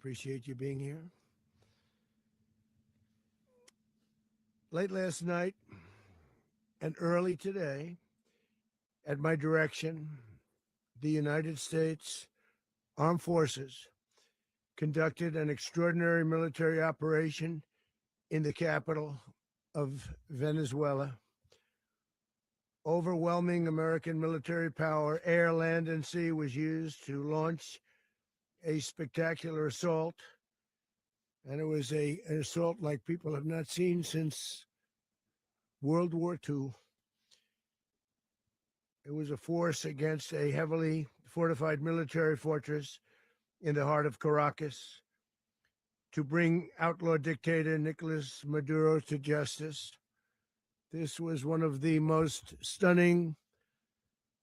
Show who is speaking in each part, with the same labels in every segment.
Speaker 1: Appreciate you being here. Late last night and early today, at my direction, the United States Armed Forces conducted an extraordinary military operation in the capital of Venezuela. Overwhelming American military power, air, land, and sea, was used to launch a spectacular assault. And it was an assault like people have not seen since World War II. It was a force against a heavily fortified military fortress in the heart of Caracas to bring outlaw dictator Nicolas Maduro to justice. This was one of the most stunning,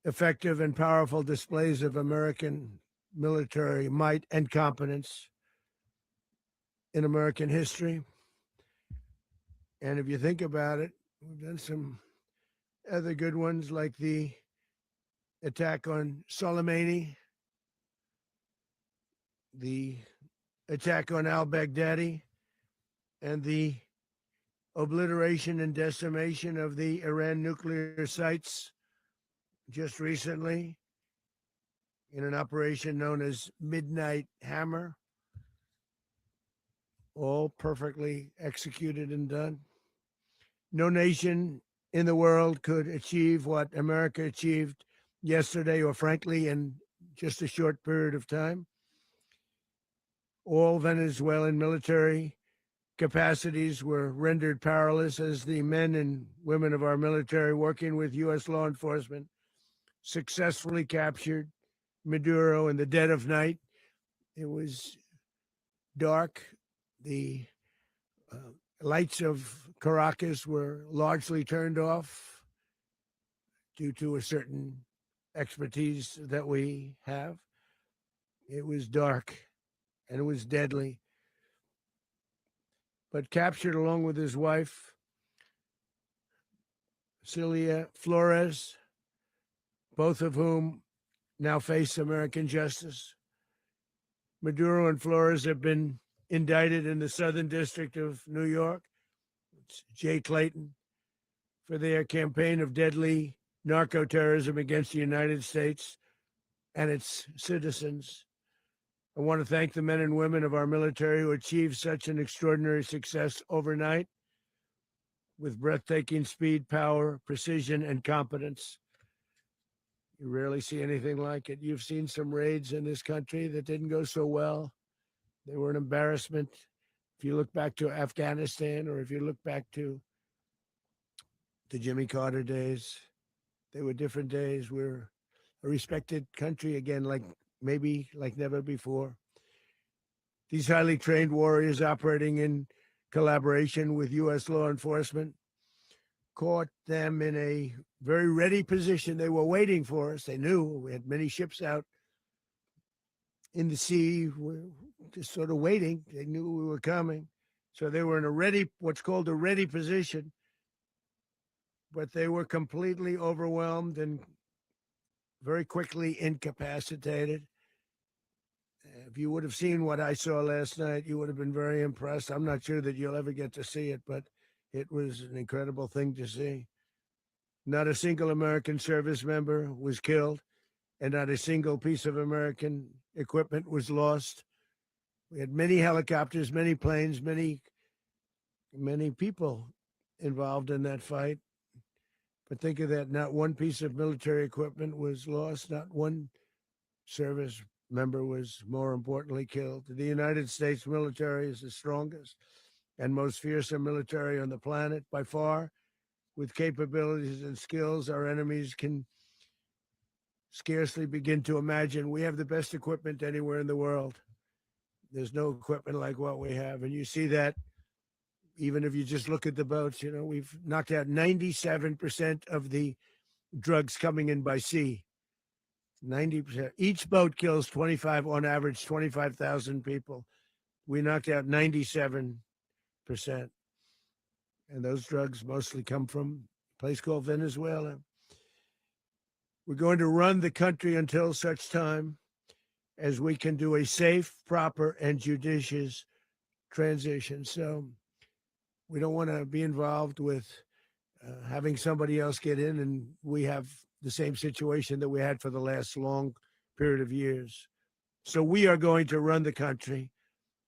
Speaker 1: effective, and powerful displays of American military might and competence in American history. And if you think about it, we've done some other good ones like the attack on Soleimani, the attack on al-Baghdadi, and the obliteration and decimation of the Iran nuclear sites just recently in an operation known as Midnight Hammer, all perfectly executed and done. No nation in the world could achieve what America achieved yesterday, or frankly, in just a short period of time. All Venezuelan military capacities were rendered powerless as the men and women of our military, working with U.S. law enforcement, successfully captured Maduro in the dead of night. It was dark. The lights of Caracas were largely turned off due to a certain expertise that we have. It was dark and it was deadly. But captured along with his wife, Celia Flores, both of whom now face American justice. Maduro and Flores have been indicted in the Southern District of New York, it's Jay Clayton, for their campaign of deadly narco-terrorism against the United States and its citizens. I want to thank the men and women of our military who achieved such an extraordinary success overnight with breathtaking speed, power, precision, and competence. You rarely see anything like it. You've seen some raids in this country that didn't go so well. They were an embarrassment. If you look back to Afghanistan, or if you look back to the Jimmy Carter days, they were different days. We're a respected country again, like never before. These highly trained warriors, operating in collaboration with U.S. law enforcement, caught them in a very ready position. They were waiting for us. They knew we had many ships out in the sea, just sort of waiting. They knew we were coming. So they were in what's called a ready position, but they were completely overwhelmed and very quickly incapacitated. If you would have seen what I saw last night, you would have been very impressed. I'm not sure that you'll ever get to see it, but it was an incredible thing to see. Not a single American service member was killed, and not a single piece of American equipment was lost. We had many helicopters, many planes, many people involved in that fight. But think of that, not one piece of military equipment was lost, not one service member was, more importantly, killed. The United States military is the strongest and most fearsome military on the planet by far, with capabilities and skills our enemies can scarcely begin to imagine. We have the best equipment anywhere in the world. There's no equipment like what we have. And you see that even if you just look at the boats. We've knocked out 97% of the drugs coming in by sea. 90%. Each boat kills on average, 25,000 people. We knocked out 97%. And those drugs mostly come from a place called Venezuela. We're going to run the country until such time as we can do a safe, proper, and judicious transition. So we don't want to be involved with having somebody else get in, and we have the same situation that we had for the last long period of years. So we are going to run the country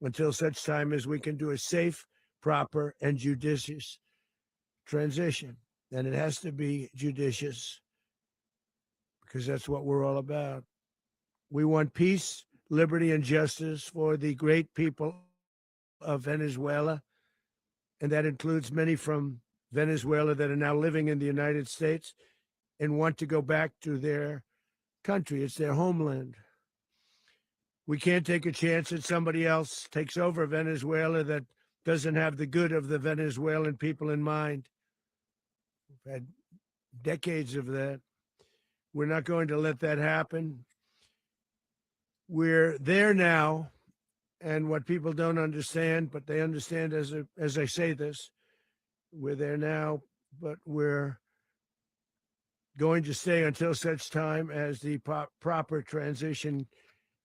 Speaker 1: until such time as we can do a safe, proper, and judicious transition. And it has to be judicious because that's what we're all about. We want peace, liberty, and justice for the great people of Venezuela. And that includes many from Venezuela that are now living in the United States and want to go back to their country. It's their homeland. We can't take a chance that somebody else takes over Venezuela that doesn't have the good of the Venezuelan people in mind. We've had decades of that. We're not going to let that happen. We're there now, and what people don't understand, but they understand as I say this, we're there now, but we're going to stay until such time as the proper transition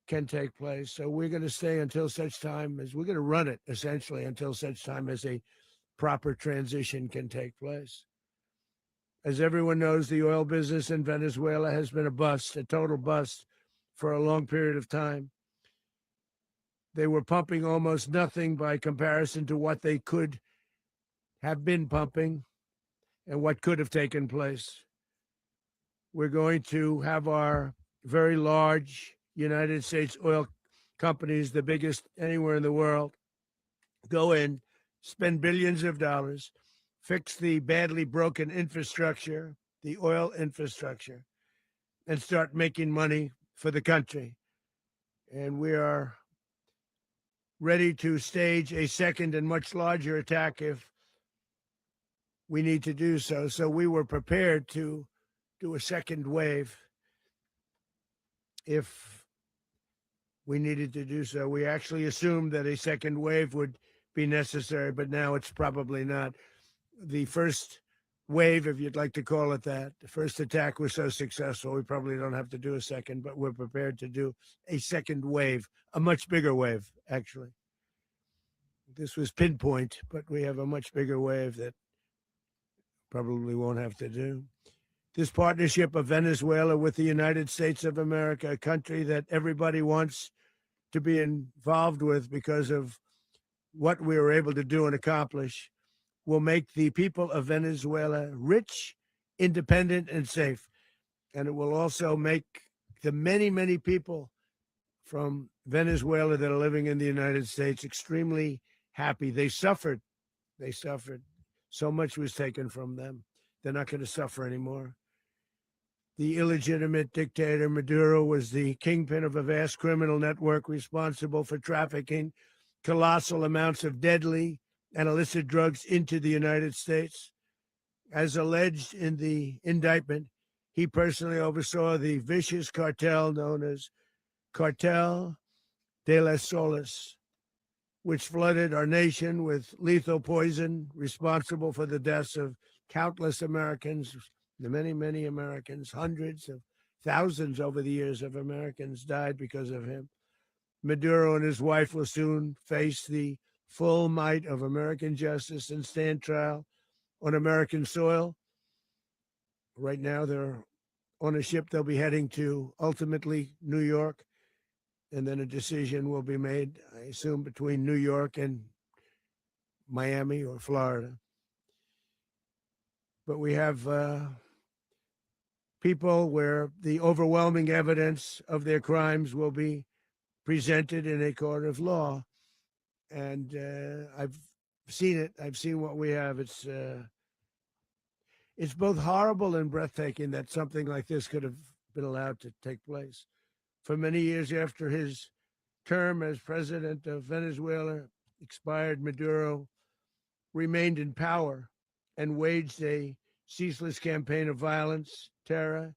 Speaker 1: can take place. So we're going to stay until such time as we're going to run it essentially until such time as a proper transition can take place. As everyone knows, the oil business in Venezuela has been a bust, a total bust for a long period of time. They were pumping almost nothing by comparison to what they could have been pumping and what could have taken place. We're going to have our very large United States oil companies, the biggest anywhere in the world, go in, spend billions of dollars, fix the badly broken infrastructure, the oil infrastructure, and start making money for the country. And we are ready to stage a second and much larger attack if we need to do so. So we were prepared to do a second wave if we needed to do so. We actually assumed that a second wave would be necessary, but now it's probably not. The first wave, if you'd like to call it that, the first attack was so successful, we probably don't have to do a second, but we're prepared to do a second wave, a much bigger wave, actually. This was pinpoint, but we have a much bigger wave that probably won't have to do. This partnership of Venezuela with the United States of America, a country that everybody wants to be involved with because of what we were able to do and accomplish, will make the people of Venezuela rich, independent, and safe. And it will also make the many, many people from Venezuela that are living in the United States extremely happy. They suffered. They suffered. So much was taken from them. They're not going to suffer anymore. The illegitimate dictator Maduro was the kingpin of a vast criminal network responsible for trafficking colossal amounts of deadly and illicit drugs into the United States. As alleged in the indictment, he personally oversaw the vicious cartel known as Cartel de las Solas, which flooded our nation with lethal poison, responsible for the deaths of countless Americans, the many, many Americans, hundreds of thousands over the years of Americans died because of him. Maduro and his wife will soon face the full might of American justice and stand trial on American soil. Right now, they're on a ship. They'll be heading to ultimately New York, and then a decision will be made, I assume, between New York and Miami or Florida. But we have people where the overwhelming evidence of their crimes will be presented in a court of law. And I've seen it. I've seen what we have. It's both horrible and breathtaking that something like this could have been allowed to take place. For many years after his term as president of Venezuela expired, Maduro remained in power and waged a ceaseless campaign of violence, terror,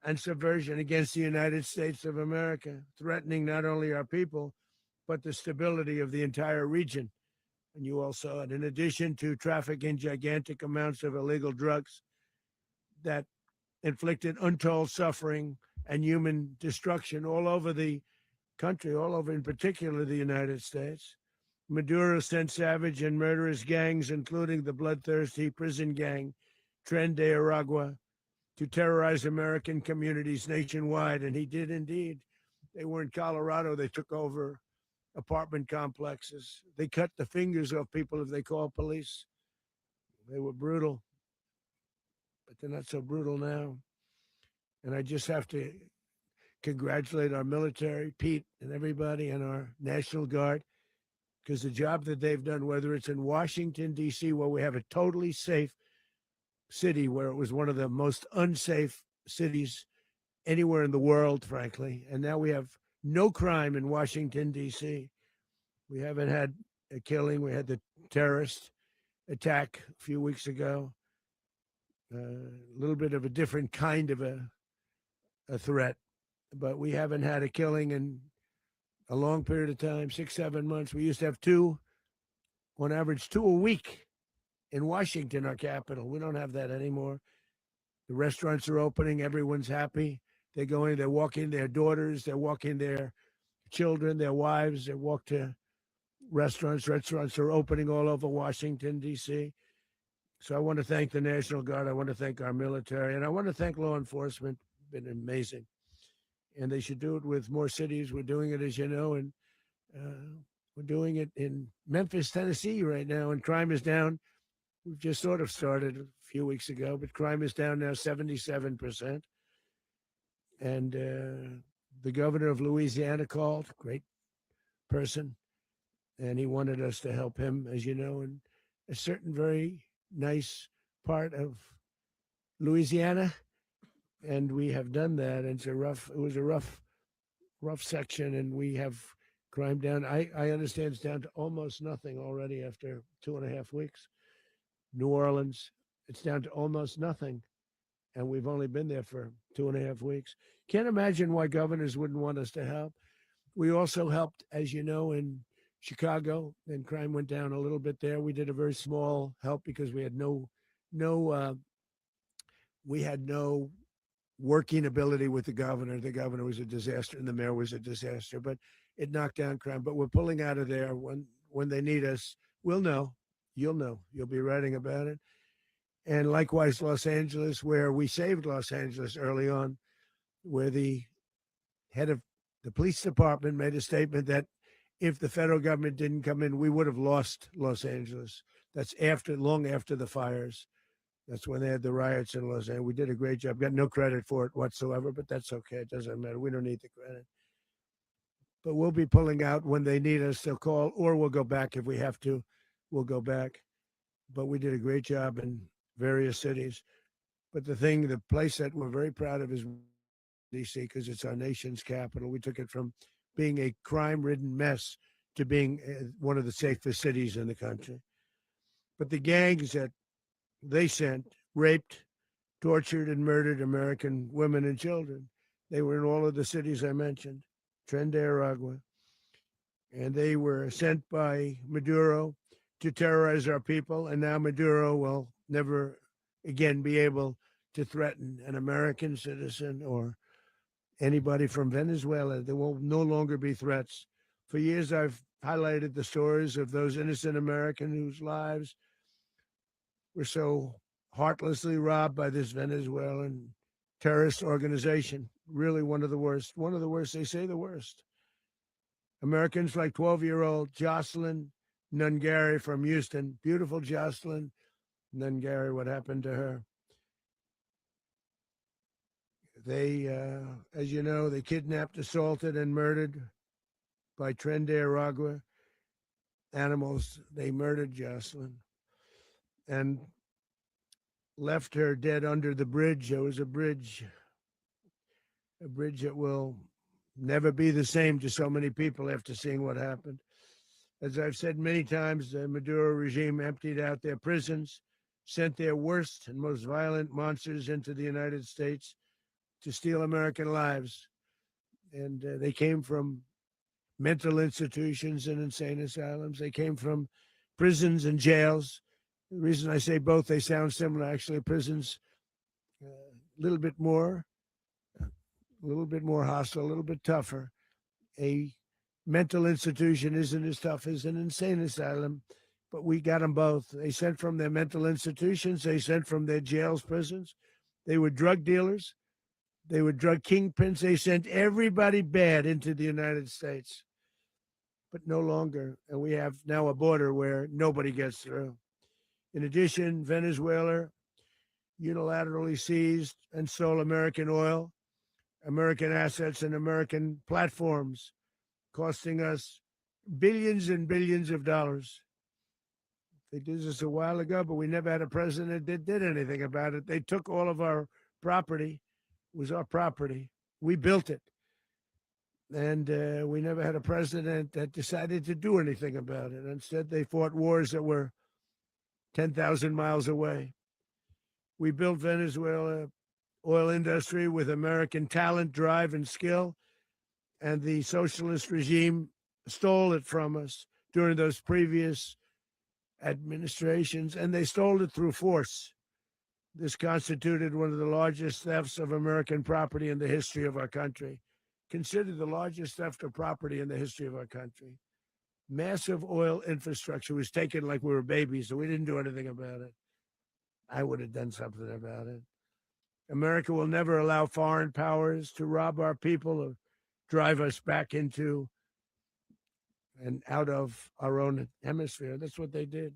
Speaker 1: and subversion against the United States of America, threatening not only our people, but the stability of the entire region. And you all saw it. In addition to trafficking gigantic amounts of illegal drugs that inflicted untold suffering and human destruction all over the country, all over, in particular the United States. Maduro sent savage and murderous gangs, including the bloodthirsty prison gang, Tren de Aragua, to terrorize American communities nationwide. And he did indeed. They were in Colorado. They took over apartment complexes. They cut the fingers off people if they called police. They were brutal, but they're not so brutal now. And I just have to congratulate our military, Pete, and everybody, and our National Guard, because the job that they've done, whether it's in Washington, D.C., where we have a totally safe city, where it was one of the most unsafe cities anywhere in the world, frankly, and now we have no crime in Washington, D.C. We haven't had a killing. We had the terrorist attack a few weeks ago, a little bit of a different kind of a threat, but we haven't had a killing in a long period of time, 6-7 months. We used to have two, on average, 2 a week in Washington, our capital. We don't have that anymore. The restaurants are opening. Everyone's happy. They're going, they're walking their daughters, they're walking their children, their wives. They walk to restaurants. Restaurants are opening all over Washington, D.C. So I want to thank the National Guard. I want to thank our military. And I want to thank law enforcement. Been amazing. And they should do it with more cities. We're doing it, as you know, and we're doing it in Memphis, Tennessee right now, and crime is down. We've just sort of started a few weeks ago, but crime is down now 77%. And the governor of Louisiana called, great person, and he wanted us to help him, as you know, in a certain very nice part of Louisiana. And we have done that. And it was a rough section, and we have crime down. I understand it's down to almost nothing already after 2.5 weeks. New Orleans, it's down to almost nothing. And we've only been there for 2.5 weeks. Can't imagine why governors wouldn't want us to help. We also helped, as you know, in Chicago, and crime went down a little bit there. We did a very small help because we had no working ability with the governor. The governor was a disaster, and the mayor was a disaster. But it knocked down crime. But we're pulling out of there when they need us. We'll know. You'll know. You'll be writing about it. And likewise, Los Angeles, where we saved Los Angeles early on, where the head of the police department made a statement that if the federal government didn't come in, we would have lost Los Angeles. That's long after the fires. That's when they had the riots in Los Angeles. We did a great job. Got no credit for it whatsoever, but that's okay. It doesn't matter. We don't need the credit. But we'll be pulling out when they need us. They'll call, or we'll go back if we have to. We'll go back. But we did a great job in various cities. But the place that we're very proud of is D.C. because it's our nation's capital. We took it from being a crime-ridden mess to being one of the safest cities in the country. But the gangs that they sent raped, tortured, and murdered American women and children. They were in all of the cities I mentioned, Tren de Aragua. And they were sent by Maduro to terrorize our people. And now Maduro will never again be able to threaten an American citizen or anybody from Venezuela. There will no longer be threats. For years, I've highlighted the stories of those innocent Americans whose lives were so heartlessly robbed by this Venezuelan terrorist organization. Really one of the worst. One of the worst. They say the worst. Americans like 12-year-old Jocelyn Nungari from Houston. Beautiful Jocelyn Nungari. What happened to her? They, as you know, they kidnapped, assaulted, and murdered by Tren de Aragua animals. They murdered Jocelyn and left her dead under the bridge. There was a bridge that will never be the same to so many people after seeing what happened. As I've said many times, the Maduro regime emptied out their prisons, sent their worst and most violent monsters into the United States to steal American lives. And they came from mental institutions and insane asylums. They came from prisons and jails. The reason I say both, they sound similar. Actually, prisons, a little bit more hostile, a little bit tougher. A mental institution isn't as tough as an insane asylum, but we got them both. They sent from their mental institutions, they sent from their jails, prisons. They were drug dealers, they were drug kingpins. They sent everybody bad into the United States, but no longer. And we have now a border where nobody gets through. In addition, Venezuela unilaterally seized and stole American oil, American assets, and American platforms, costing us billions and billions of dollars. They did this a while ago, but we never had a president that did anything about it. They took all of our property. It was our property. We built it. And we never had a president that decided to do anything about it. Instead, they fought wars that were 10,000 miles away. We built Venezuela oil industry with American talent, drive, and skill, and the socialist regime stole it from us during those previous administrations, and they stole it through force. This constituted one of the largest thefts of American property in the history of our country. Considered the largest theft of property in the history of our country. Massive oil infrastructure was taken like we were babies, so we didn't do anything about it. I would have done something about it. America will never allow foreign powers to rob our people or drive us back into and out of our own hemisphere. That's what they did.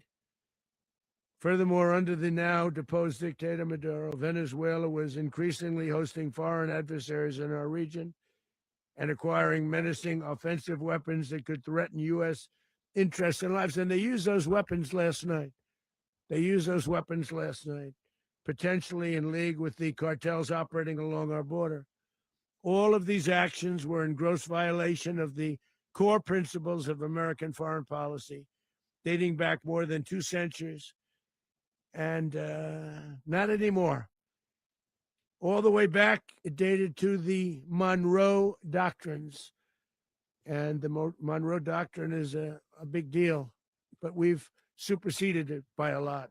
Speaker 1: Furthermore, under the now deposed dictator Maduro, Venezuela was increasingly hosting foreign adversaries in our region and acquiring menacing offensive weapons that could threaten U.S. interests and lives. And they used those weapons last night. Potentially in league with the cartels operating along our border. All of these actions were in gross violation of the core principles of American foreign policy, dating back more than 2 centuries, and not anymore. All the way back, it dated to the Monroe Doctrines, and the Monroe Doctrine is a big deal, but we've superseded it by a lot,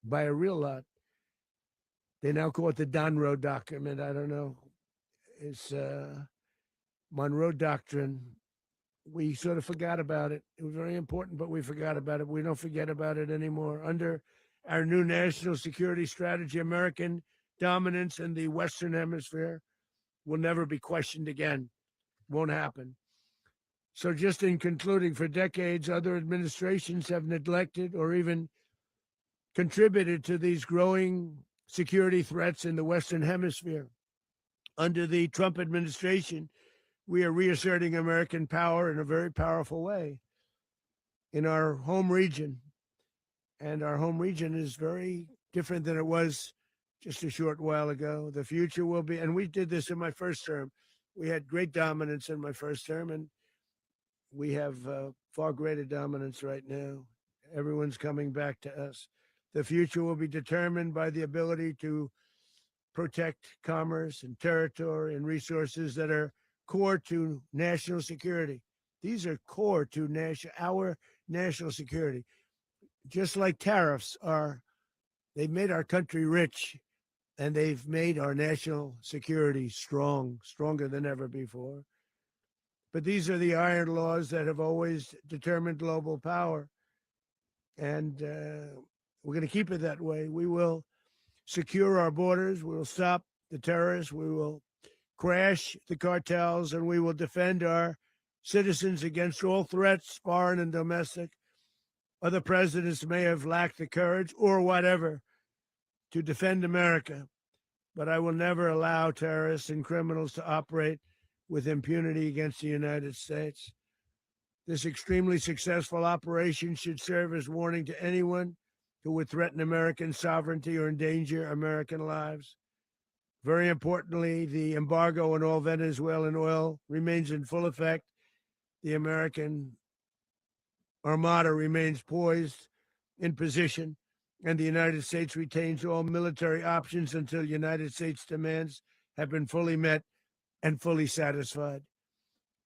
Speaker 1: by a real lot. They now call it the Monroe Document. I don't know. It's Monroe Doctrine. We sort of forgot about it. It was very important, but we forgot about it. We don't forget about it anymore. Under our new national security strategy, American dominance in the Western Hemisphere will never be questioned again. Won't happen. So just in concluding, for decades, other administrations have neglected or even contributed to these growing security threats in the Western Hemisphere. Under the Trump administration, we are reasserting American power in a very powerful way in our home region. And our home region is very different than it was just a short while ago. The future will be, and we did this in my first term. We had great dominance in my first term, and we have far greater dominance right now. Everyone's coming back to us. The future will be determined by the ability to protect commerce and territory and resources that are core to national security. These are core to our national security. Just like tariffs are, they've made our country rich, and they've made our national security stronger than ever before. But these are the iron laws that have always determined global power. And we're going to keep it that way. We will secure our borders. We will stop the terrorists. We will crash the cartels, and we will defend our citizens against all threats, foreign and domestic. Other presidents may have lacked the courage or whatever to defend America, but I will never allow terrorists and criminals to operate with impunity against the United States. This extremely successful operation should serve as warning to anyone who would threaten American sovereignty or endanger American lives. Very importantly, the embargo on all Venezuelan oil remains in full effect. The American Armada remains poised in position, and the United States retains all military options until United States demands have been fully met and fully satisfied.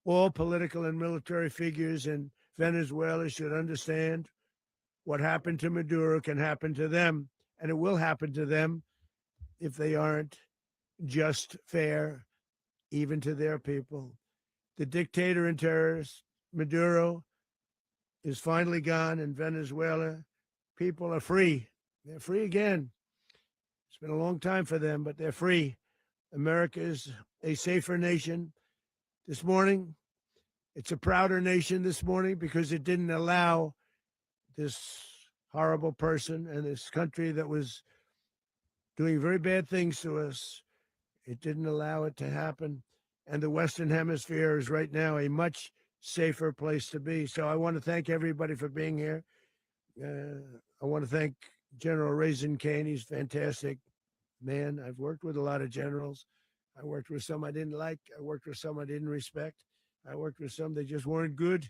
Speaker 1: All political and military figures in Venezuela should understand what happened to Maduro can happen to them, and it will happen to them if they aren't just fair, even to their people. The dictator and terrorist, Maduro, is finally gone in Venezuela. People are free. They're free again. It's been a long time for them, but they're free. America is a safer nation this morning. It's a prouder nation this morning because it didn't allow this horrible person and this country that was doing very bad things to us. It didn't allow it to happen. And the Western Hemisphere is right now a much safer place to be. So I want to thank everybody for being here. I want to thank General Raisin Kane. He's a fantastic man. I've worked with a lot of generals. I worked with some I didn't like. I worked with some I didn't respect. I worked with some that just weren't good.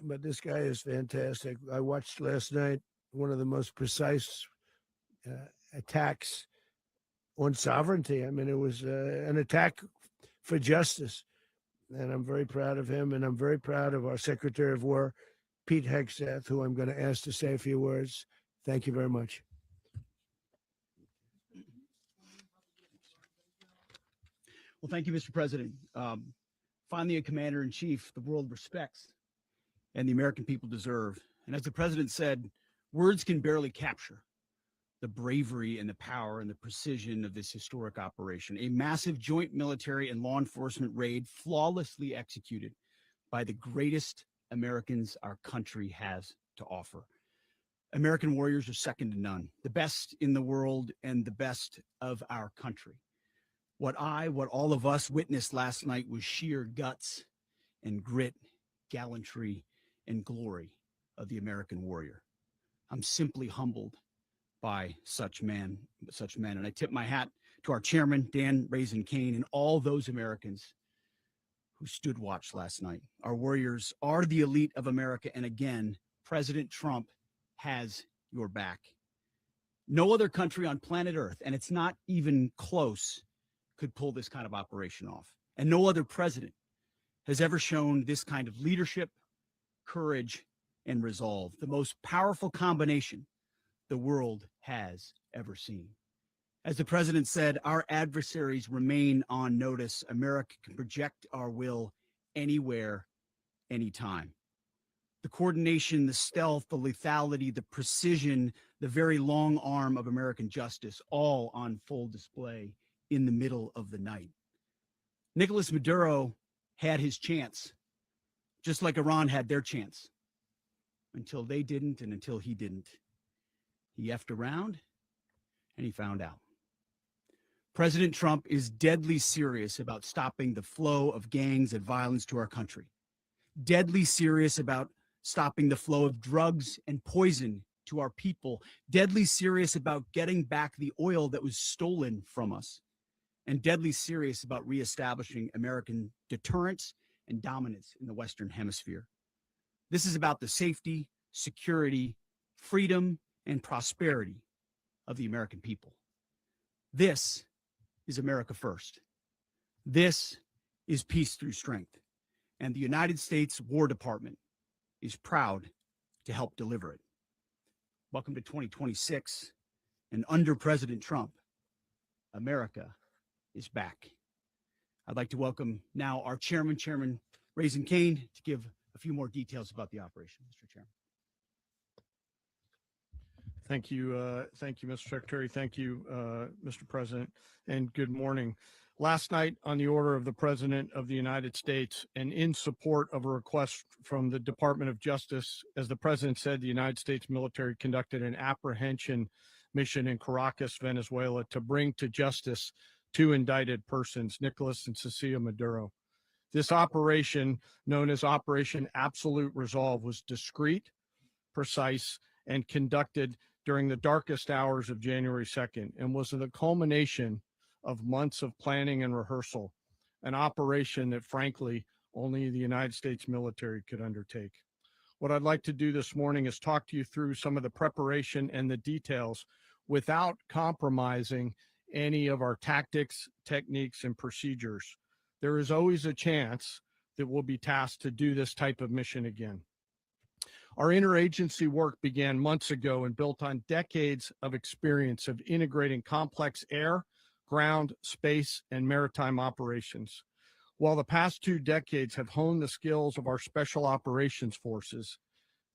Speaker 1: But this guy is fantastic. I watched last night one of the most precise attacks on sovereignty. I mean, it was an attack for justice. And I'm very proud of him. And I'm very proud of our Secretary of War, Pete Hegseth, who I'm going to ask to say a few words. Thank you very much.
Speaker 2: Well, thank you, Mr. President. Finally, a commander-in-chief the world respects and the American people deserve. And as the president said, words can barely capture the bravery and the power and the precision of this historic operation, a massive joint military and law enforcement raid flawlessly executed by the greatest Americans our country has to offer. American warriors are second to none, the best in the world and the best of our country. What all of us witnessed last night was sheer guts and grit, gallantry, and glory of the American warrior. I'm simply humbled by such men. And I tip my hat to our chairman, Dan Raisin Kane, and all those Americans who stood watch last night. Our warriors are the elite of America. And again, President Trump has your back. No other country on planet Earth, and it's not even close, could pull this kind of operation off. And no other president has ever shown this kind of leadership, courage, and resolve, the most powerful combination the world has ever seen. As the president said, our adversaries remain on notice. America can project our will anywhere, anytime. The coordination, the stealth, the lethality, the precision, the very long arm of American justice, all on full display in the middle of the night. Nicolas Maduro had his chance, just like Iran had their chance, until they didn't and until he didn't. He effed around and he found out. President Trump is deadly serious about stopping the flow of gangs and violence to our country, deadly serious about stopping the flow of drugs and poison to our people, deadly serious about getting back the oil that was stolen from us, and deadly serious about reestablishing American deterrence and dominance in the Western Hemisphere. This is about the safety, security, freedom, and prosperity of the American people. This is America first. This is peace through strength. And the United States War Department is proud to help deliver it. Welcome to 2026. And under President Trump, America is back. I'd like to welcome now our chairman, Chairman Raisin Kane, to give a few more details about the operation, Mr. Chairman.
Speaker 3: Thank you, Mr. Secretary. Thank you, Mr. President, and good morning. Last night, on the order of the President of the United States and in support of a request from the Department of Justice, as the President said, the United States military conducted an apprehension mission in Caracas, Venezuela, to bring to justice two indicted persons, Nicolas and Cecilia Maduro. This operation, known as Operation Absolute Resolve, was discreet, precise, and conducted during the darkest hours of January 2nd, and was the culmination of months of planning and rehearsal, an operation that, frankly, only the United States military could undertake. What I'd like to do this morning is talk to you through some of the preparation and the details without compromising any of our tactics, techniques, and procedures. There is always a chance that we'll be tasked to do this type of mission again. Our interagency work began months ago and built on decades of experience of integrating complex air, ground, space, and maritime operations. While the past 2 decades have honed the skills of our special operations forces,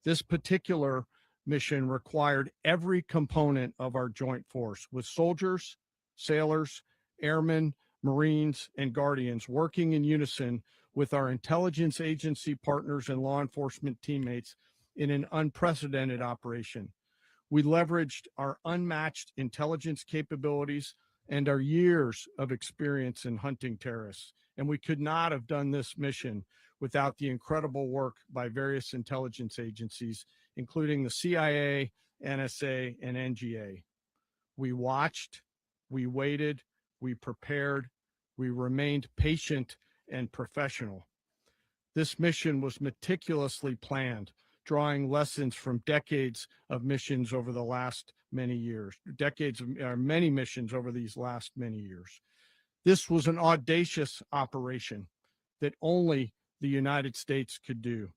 Speaker 3: this particular mission required every component of our joint force, with soldiers, sailors, airmen, Marines, and Guardians working in unison with our intelligence agency partners and law enforcement teammates in an unprecedented operation. We leveraged our unmatched intelligence capabilities and our years of experience in hunting terrorists. And we could not have done this mission without the incredible work by various intelligence agencies, including the CIA, NSA, and NGA. We watched, we waited, we prepared, we remained patient and professional. This mission was meticulously planned, drawing lessons from decades of missions over the last many years, many missions over these last many years. This was an audacious operation that only the United States could do.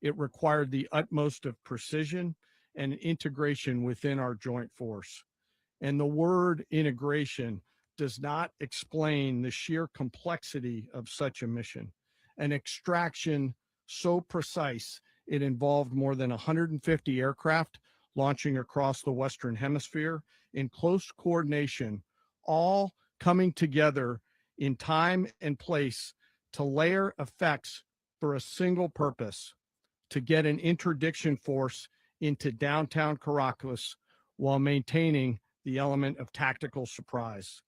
Speaker 3: It required the utmost of precision and integration within our joint force. And the word integration does not explain the sheer complexity of such a mission. An extraction so precise, it involved more than 150 aircraft launching across the Western Hemisphere in close coordination, all coming together in time and place to layer effects for a single purpose: to get an interdiction force into downtown Caracas while maintaining the element of tactical surprise.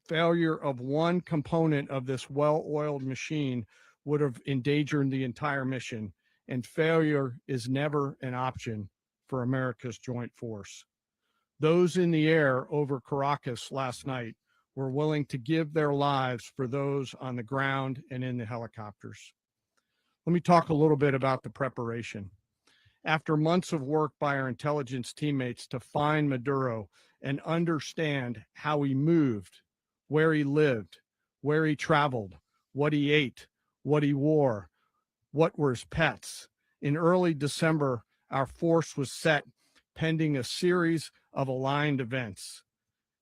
Speaker 3: Failure of one component of this well-oiled machine would have endangered the entire mission, and failure is never an option for America's joint force. Those in the air over Caracas last night were willing to give their lives for those on the ground and in the helicopters. Let me talk a little bit about the preparation. After months of work by our intelligence teammates to find Maduro and understand how he moved, where he lived, where he traveled, what he ate, what he wore, what were his pets, in early December, our force was set pending a series of aligned events.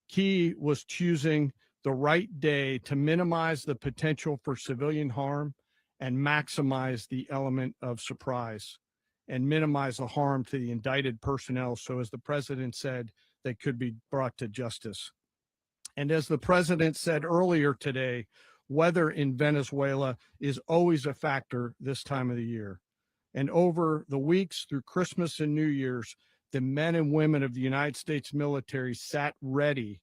Speaker 3: Key was choosing the right day to minimize the potential for civilian harm and maximize the element of surprise, and minimize the harm to the indicted personnel, so as the president said, they could be brought to justice. And as the president said earlier today, weather in Venezuela is always a factor this time of the year. And over the weeks through Christmas and New Year's, the men and women of the United States military sat ready,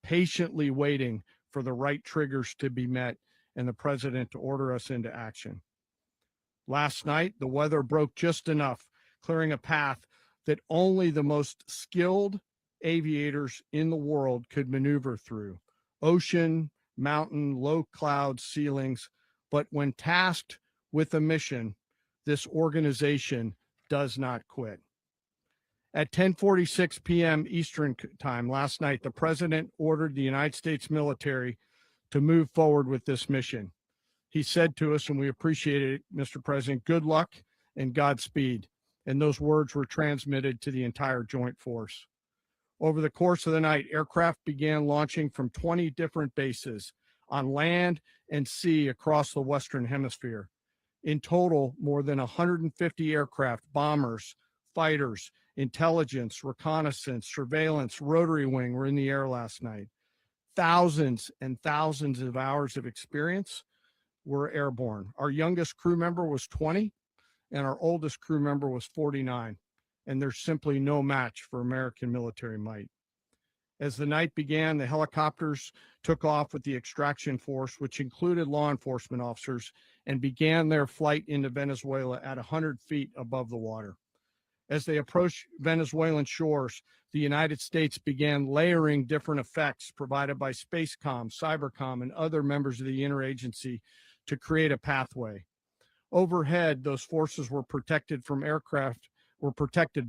Speaker 3: patiently waiting for the right triggers to be met and the president to order us into action. Last night, the weather broke just enough, clearing a path that only the most skilled aviators in the world could maneuver through. Ocean, mountain, low cloud ceilings. But when tasked with a mission, this organization does not quit. At 10:46 p.m. Eastern time last night, the president ordered the United States military to move forward with this mission. He said to us, and we appreciate it, Mr. President, good luck and Godspeed. And those words were transmitted to the entire joint force. Over the course of the night, aircraft began launching from 20 different bases on land and sea across the Western Hemisphere. In total, more than 150 aircraft, bombers, fighters, intelligence, reconnaissance, surveillance, rotary wing were in the air last night. Thousands and thousands of hours of experience were airborne. Our youngest crew member was 20, and our oldest crew member was 49. And there's simply no match for American military might. As the night began, the helicopters took off with the extraction force, which included law enforcement officers, and began their flight into Venezuela at 100 feet above the water. As they approached Venezuelan shores, the United States began layering different effects provided by Spacecom, Cybercom, and other members of the interagency to create a pathway. Overhead, those forces were protected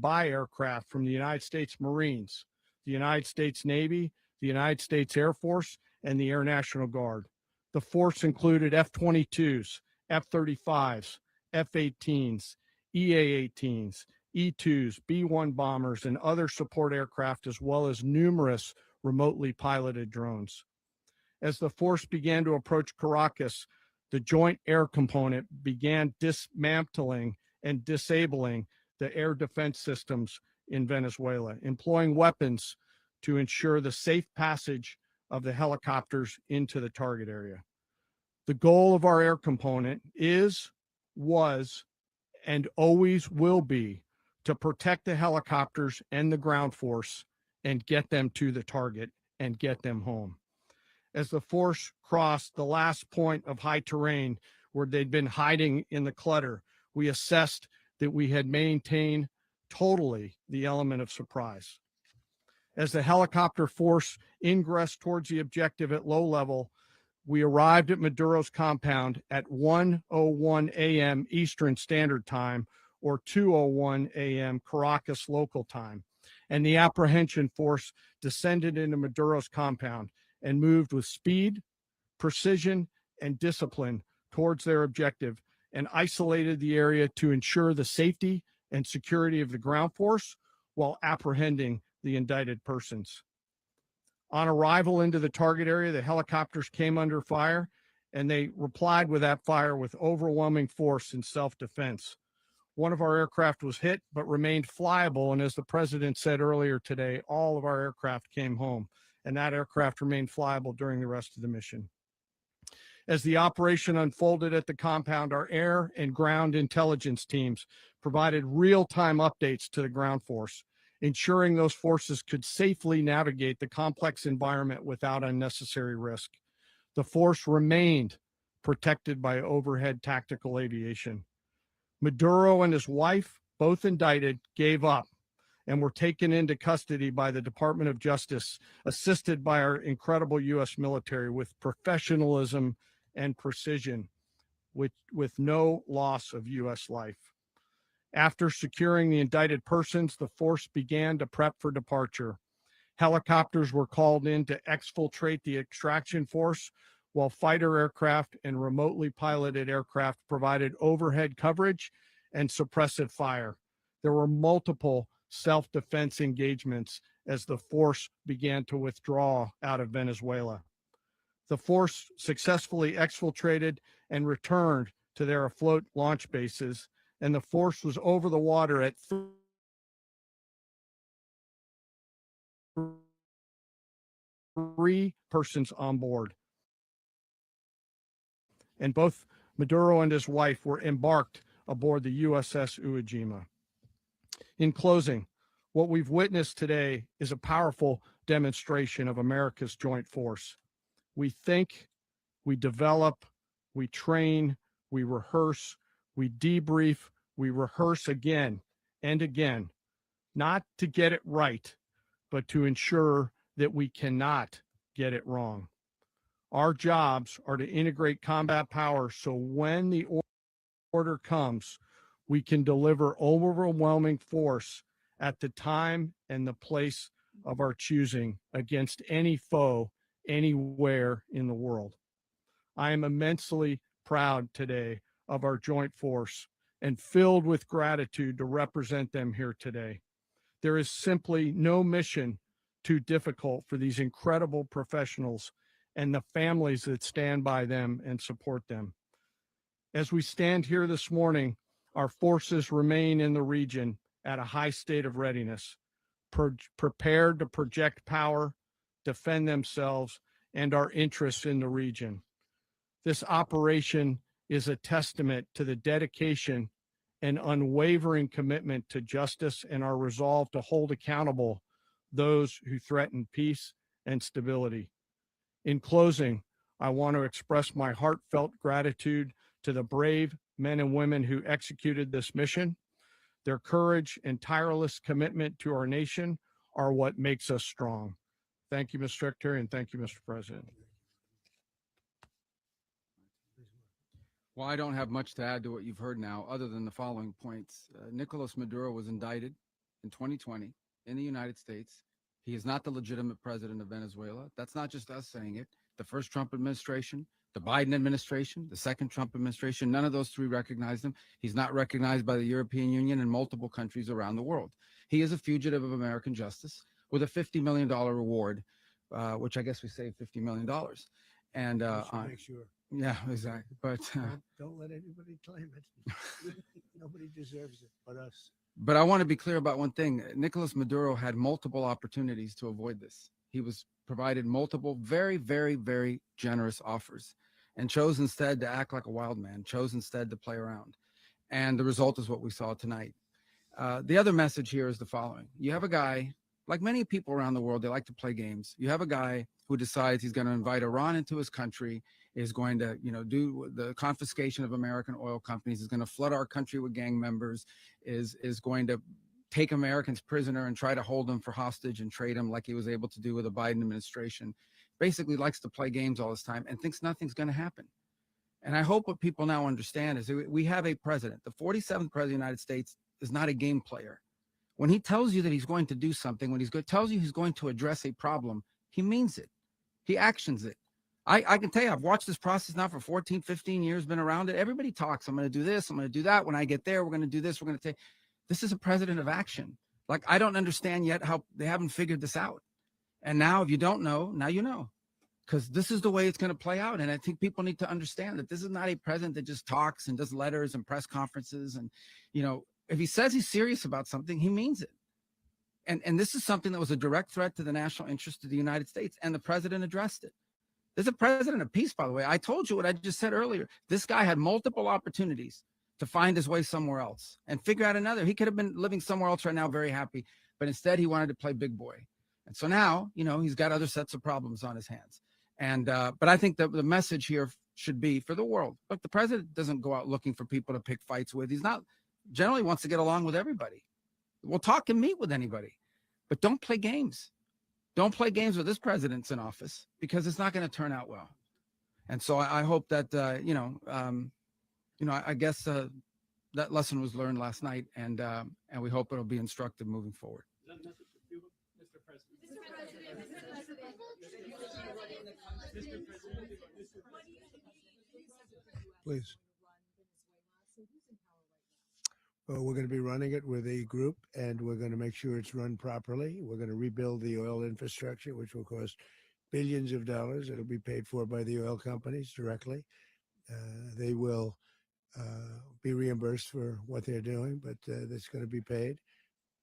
Speaker 3: by aircraft from the United States Marines, the United States Navy, the United States Air Force, and the Air National Guard. The force included F-22s, F-35s, F-18s, EA-18s, E-2s, B-1 bombers, and other support aircraft, as well as numerous remotely piloted drones. As the force began to approach Caracas, the Joint Air Component began dismantling and disabling the air defense systems in Venezuela, employing weapons to ensure the safe passage of the helicopters into the target area. The goal of our air component is, was, and always will be to protect the helicopters and the ground force and get them to the target and get them home. As the force crossed the last point of high terrain where they'd been hiding in the clutter, we assessed that we had maintained totally the element of surprise. As the helicopter force ingressed towards the objective at low level, we arrived at Maduro's compound at 1:01 a.m. Eastern Standard Time, or 2:01 a.m. Caracas local time, and the apprehension force descended into Maduro's compound and moved with speed, precision, and discipline towards their objective, and isolated the area to ensure the safety and security of the ground force while apprehending the indicted persons. On arrival into the target area, the helicopters came under fire, and they replied with that fire with overwhelming force in self-defense. One of our aircraft was hit, but remained flyable, and as the president said earlier today, all of our aircraft came home, and that aircraft remained flyable during the rest of the mission. As the operation unfolded at the compound, our air and ground intelligence teams provided real-time updates to the ground force, ensuring those forces could safely navigate the complex environment without unnecessary risk. The force remained protected by overhead tactical aviation. Maduro and his wife, both indicted, gave up and were taken into custody by the Department of Justice, assisted by our incredible U.S. military with professionalism and precision, with no loss of U.S. life. After securing the indicted persons, the force began to prep for departure. Helicopters were called in to exfiltrate the extraction force, while fighter aircraft and remotely piloted aircraft provided overhead coverage and suppressive fire. There were multiple self-defense engagements as the force began to withdraw out of Venezuela. The force successfully exfiltrated and returned to their afloat launch bases, and the force was over the water at 3 persons on board. And both Maduro and his wife were embarked aboard the USS Iwo Jima. In closing, what we've witnessed today is a powerful demonstration of America's joint force. We think, we develop, we train, we rehearse, we debrief, we rehearse again and again, not to get it right, but to ensure that we cannot get it wrong. Our jobs are to integrate combat power so when the order comes, we can deliver overwhelming force at the time and the place of our choosing against any foe anywhere in the world. I am immensely proud today of our joint force and filled with gratitude to represent them here today. There is simply no mission too difficult for these incredible professionals and the families that stand by them and support them. As we stand here this morning, our forces remain in the region at a high state of readiness, prepared to project power, defend themselves, and our interests in the region. This operation is a testament to the dedication and unwavering commitment to justice and our resolve to hold accountable those who threaten peace and stability. In closing, I want to express my heartfelt gratitude to the brave men and women who executed this mission. Their courage and tireless commitment to our nation are what makes us strong. Thank you, Mr. Secretary, and thank you, Mr. President.
Speaker 4: Well, I don't have much to add to what you've heard now, other than the following points. Nicolas Maduro was indicted in 2020 in the United States. He is not the legitimate president of Venezuela. That's not just us saying it. The first Trump administration, the Biden administration, the second Trump administration, none of those three recognized him. He's not recognized by the European Union and multiple countries around the world. He is a fugitive of American justice with a $50 million reward, which I guess we saved $50 million. And Yeah, exactly. But
Speaker 1: Don't let anybody claim it. Nobody deserves it but us.
Speaker 4: but I want to be clear about one thing. Nicolas Maduro had multiple opportunities to avoid this. He was provided multiple very, very, very generous offers and chose instead to act like a wild man, chose instead to play around. And the result is what we saw tonight. The other message here is the following. You have a guy, like many people around the world, they like to play games. You have a guy who decides he's going to invite Iran into his country, is going to, do the confiscation of American oil companies, is going to flood our country with gang members, is going to take Americans prisoner and try to hold them for hostage and trade them like he was able to do with the Biden administration. Basically likes to play games all this time and thinks nothing's going to happen. And I hope what people now understand is that we have a president. The 47th president of the United States is not a game player. When he tells you that he's going to do something, when tells you he's going to address a problem, he means it. He actions it. I can tell you, I've watched this process now for 14, 15 years, been around it. Everybody talks. I'm going to do this. I'm going to do that. When I get there, we're going to do this. We're going to take. This is a president of action. Like, I don't understand yet how they haven't figured this out. And now, if you don't know, now you know. Because this is the way it's going to play out. And I think people need to understand that this is not a president that just talks and does letters and press conferences. And, if he says he's serious about something, he means it. And this is something that was a direct threat to the national interest of the United States. And the president addressed it. There's a president of peace, by the way. I told you what I just said earlier. This guy had multiple opportunities to find his way somewhere else and figure out another. He could have been living somewhere else right now, very happy. But instead, he wanted to play big boy. And so now, he's got other sets of problems on his hands. And but I think that the message here should be for the world. Look, the president doesn't go out looking for people to pick fights with. He's not generally wants to get along with everybody. We'll talk and meet with anybody, but don't play games. Don't play games with this president's in office, because it's not going to turn out well. And so I hope that I guess that lesson was learned last night, and we hope it'll be instructive moving forward.
Speaker 1: Please. Well, we're going to be running it with a group, and we're going to make sure it's run properly. We're going to rebuild the oil infrastructure, which will cost billions of dollars. It'll be paid for by the oil companies directly. They will be reimbursed for what they're doing, but that's going to be paid.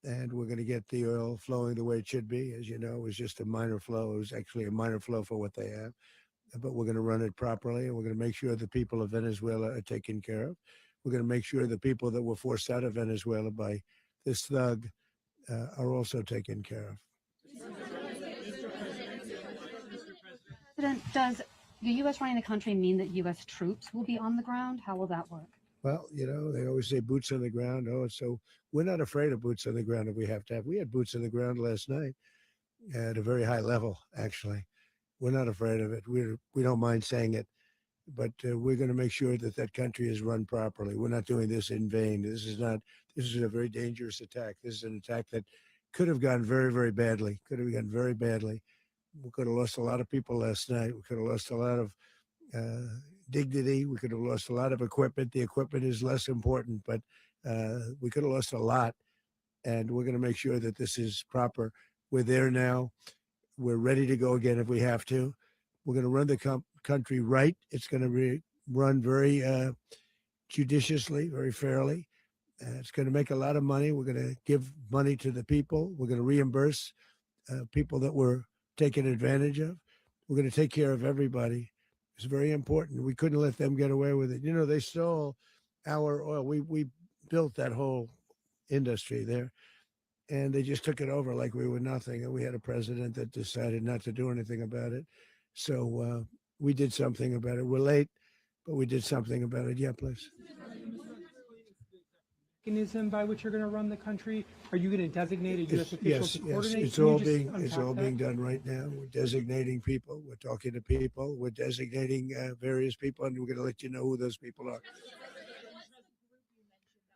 Speaker 1: And we're going to get the oil flowing the way it should be. As you know, it was just a minor flow. It was actually a minor flow for what they have. But we're going to run it properly, and we're going to make sure the people of Venezuela are taken care of. We're going to make sure the people that were forced out of Venezuela by this thug are also taken care of.
Speaker 5: President, does the U.S. running the country mean that U.S. troops will be on the ground? How will that work?
Speaker 1: Well, they always say boots on the ground. Oh, so we're not afraid of boots on the ground if we have to have. We had boots on the ground last night at a very high level, actually. We're not afraid of it. We don't mind saying it. But we're going to make sure that that country is run properly. We're not doing this in vain. This is a very dangerous attack. This is an attack that could have gone very, very badly. Could have gone very badly. We could have lost a lot of people last night. We could have lost a lot of dignity. We could have lost a lot of equipment. The equipment is less important, but we could have lost a lot. And we're going to make sure that this is proper. We're there now. We're ready to go again if we have to. We're going to run the country right. It's going to be run very judiciously, very fairly. It's going to make a lot of money. We're going to give money to the people. We're going to reimburse people that were taken advantage of. We're going to take care of everybody. It's very important. We couldn't let them get away with it. They stole our oil. We built that whole industry there, and they just took it over like we were nothing. And we had a president that decided not to do anything about it. So we did something about it. We're late, but we did something about it. Yeah, please.
Speaker 6: Mechanism by which you're going to run the country? Are you going to designate a U.S. official to coordinate?
Speaker 1: It's all being done right now. We're designating people. We're talking to people. We're designating various people, and we're going to let you know who those people are.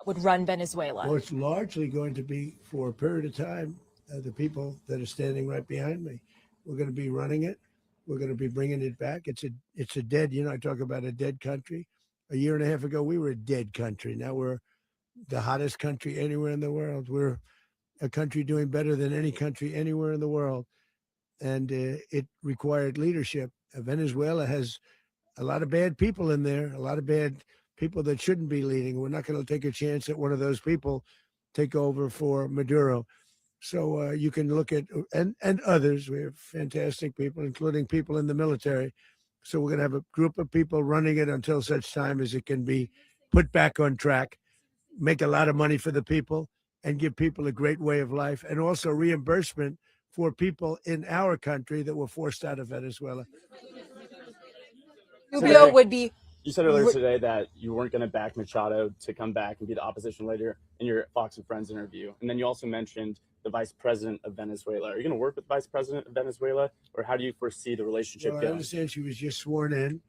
Speaker 7: Would run Venezuela?
Speaker 1: Well, it's largely going to be for a period of time. The people that are standing right behind me. We're going to be running it. We're going to be bringing it back. It's a dead. I talk about a dead country. A year and a half ago, we were a dead country. Now we're the hottest country anywhere in the world. We're a country doing better than any country anywhere in the world. And it required leadership. Venezuela has a lot of bad people in there, a lot of bad people that shouldn't be leading. We're not going to take a chance that one of those people take over for Maduro. So you can look at and others. We have fantastic people, including people in the military. So we're going to have a group of people running it until such time as it can be put back on track, make a lot of money for the people, and give people a great way of life, and also reimbursement for people in our country that were forced out of Venezuela.
Speaker 7: Rubio would be.
Speaker 8: You said earlier today that you weren't going to back Machado to come back and be the opposition leader in your Fox and Friends interview. And then you also mentioned the vice president of Venezuela. Are you going to work with the vice president of Venezuela, or how do you foresee the relationship
Speaker 1: Well, I
Speaker 8: going?
Speaker 1: understand she was just sworn in,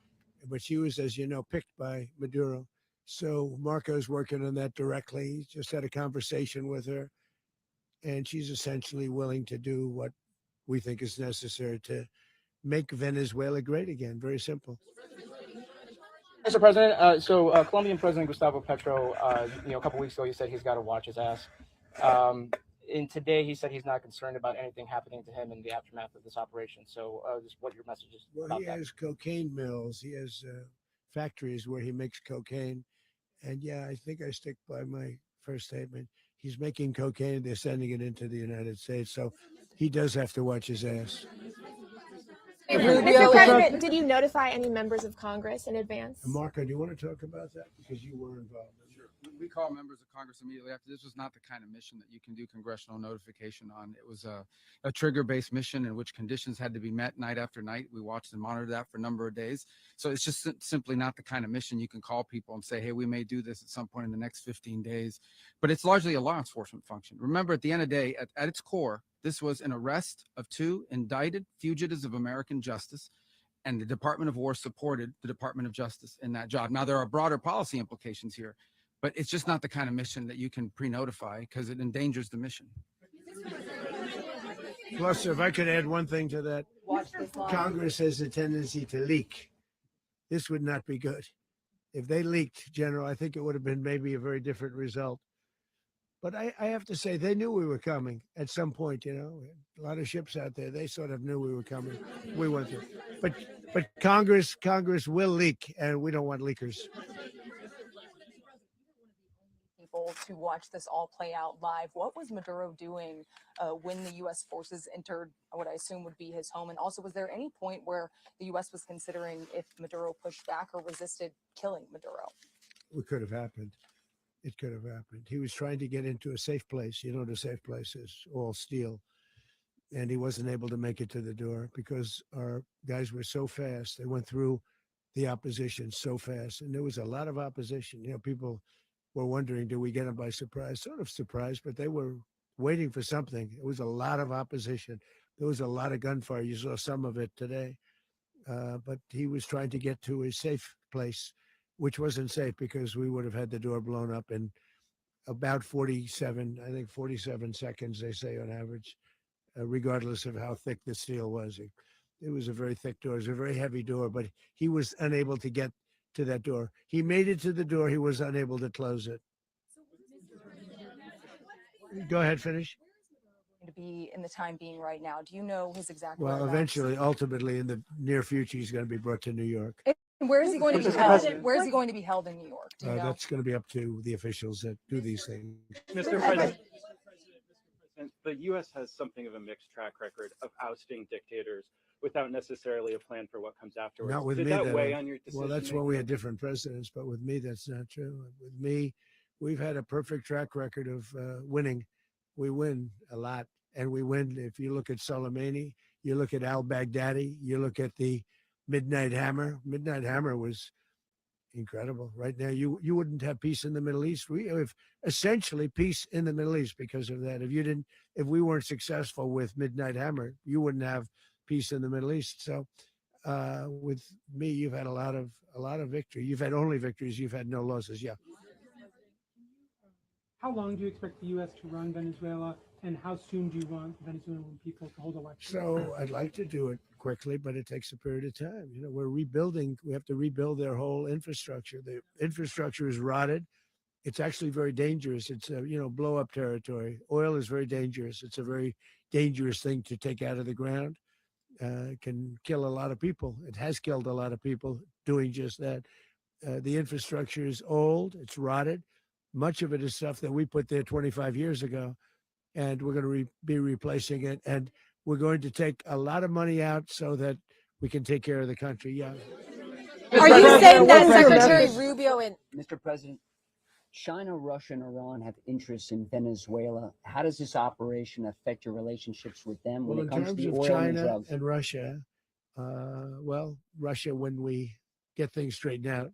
Speaker 1: but she was, as you know, picked by Maduro. So Marco's working on that directly. He just had a conversation with her, and she's essentially willing to do what we think is necessary to make Venezuela great again. Very simple.
Speaker 9: Mr. President, Colombian President Gustavo Petro, a couple weeks ago, he said he's got to watch his ass. And today he said he's not concerned about anything happening to him in the aftermath of this operation. So just what your message is
Speaker 1: Well,
Speaker 9: about
Speaker 1: he
Speaker 9: that.
Speaker 1: has cocaine mills. He has factories where he makes cocaine. And yeah, I think I stick by my first statement. He's making cocaine. They're sending it into the United States. So he does have to watch his ass.
Speaker 7: Mr. President, did you notify any members of Congress in advance?
Speaker 1: Marco, do you want to talk about that? Because you were involved.
Speaker 4: Sure. We call members of Congress immediately after. This was not the kind of mission that you can do congressional notification on. It was a trigger-based mission in which conditions had to be met night after night. We watched and monitored that for a number of days. So it's just simply not the kind of mission you can call people and say, hey, we may do this at some point in the next 15 days. But it's largely a law enforcement function. Remember, at the end of the day, at its core, this was an arrest of 2 indicted fugitives of American justice, and the Department of War supported the Department of Justice in that job. Now, there are broader policy implications here, but it's just not the kind of mission that you can pre-notify because it endangers the mission.
Speaker 1: Plus, if I could add one thing to that, Congress has a tendency to leak. This would not be good. If they leaked, General, I think it would have been maybe a very different result. But I have to say, they knew we were coming at some point, a lot of ships out there. They sort of knew we were coming. We went through. But Congress will leak, and we don't want leakers.
Speaker 10: People to watch this all play out live. What was Maduro doing when the U.S. forces entered what I assume would be his home? And also, was there any point where the U.S. was considering if Maduro pushed back or resisted killing Maduro?
Speaker 1: It could have happened. It could have happened. He was trying to get into a safe place. You know what a safe place is, all steel. And he wasn't able to make it to the door because our guys were so fast. They went through the opposition so fast. And there was a lot of opposition. People were wondering, do we get them by surprise? Sort of surprised, but they were waiting for something. It was a lot of opposition. There was a lot of gunfire. You saw some of it today. But he was trying to get to a safe place, which wasn't safe because we would have had the door blown up in about 47 seconds, they say on average, regardless of how thick the steel was. It was a very thick door. It was a very heavy door, but he was unable to get to that door. He made it to the door. He was unable to close it. Go ahead, finish.
Speaker 10: To be in the time being right now, do you know his exact
Speaker 1: Well,
Speaker 10: whereabouts?
Speaker 1: eventually, ultimately, in the near future, he's going to be brought to New York.
Speaker 10: And where is he going to be held? Where is he going to be held in New York? Do you know?
Speaker 1: That's going to be up to the officials that do these things.
Speaker 11: Mr. President, the U.S. has something of a mixed track record of ousting dictators without necessarily a plan for what comes afterwards.
Speaker 1: Not with
Speaker 11: Did
Speaker 1: me.
Speaker 11: that weigh on your decision?
Speaker 1: Well, that's when we had different presidents, but with me, that's not true. With me, we've had a perfect track record of winning. We win a lot, and we win. If you look at Soleimani, you look at al-Baghdadi, you look at the Midnight Hammer. Midnight Hammer was incredible. Right now, you wouldn't have peace in the Middle East. We have essentially peace in the Middle East because of that. If we weren't successful with Midnight Hammer, you wouldn't have peace in the Middle East. So, with me, you've had a lot of victory. You've had only victories. You've had no losses. Yeah.
Speaker 6: How long do you expect the U.S. to run Venezuela, and how soon do you want Venezuelan people to hold elections?
Speaker 1: So I'd like to do it quickly, but it takes a period of time. We're rebuilding. We have to rebuild their whole infrastructure. The infrastructure is rotted. It's actually very dangerous. It's blow up territory. Oil is very dangerous. It's a very dangerous thing to take out of the ground. can kill a lot of people. It has killed a lot of people doing just that. The infrastructure is old, it's rotted. Much of it is stuff that we put there 25 years ago, and we're going to be replacing it. And we're going to take a lot of money out so that we can take care of the country. Yeah.
Speaker 7: Are you saying that Secretary Rubio and
Speaker 12: Mr. President, China, Russia, and Iran have interests in Venezuela. How does this operation affect your relationships with them when
Speaker 1: Well,
Speaker 12: it
Speaker 1: in
Speaker 12: comes to
Speaker 1: terms
Speaker 12: the
Speaker 1: of
Speaker 12: oil and
Speaker 1: China
Speaker 12: drugs?
Speaker 1: and Russia, well, Russia when we get things straightened out.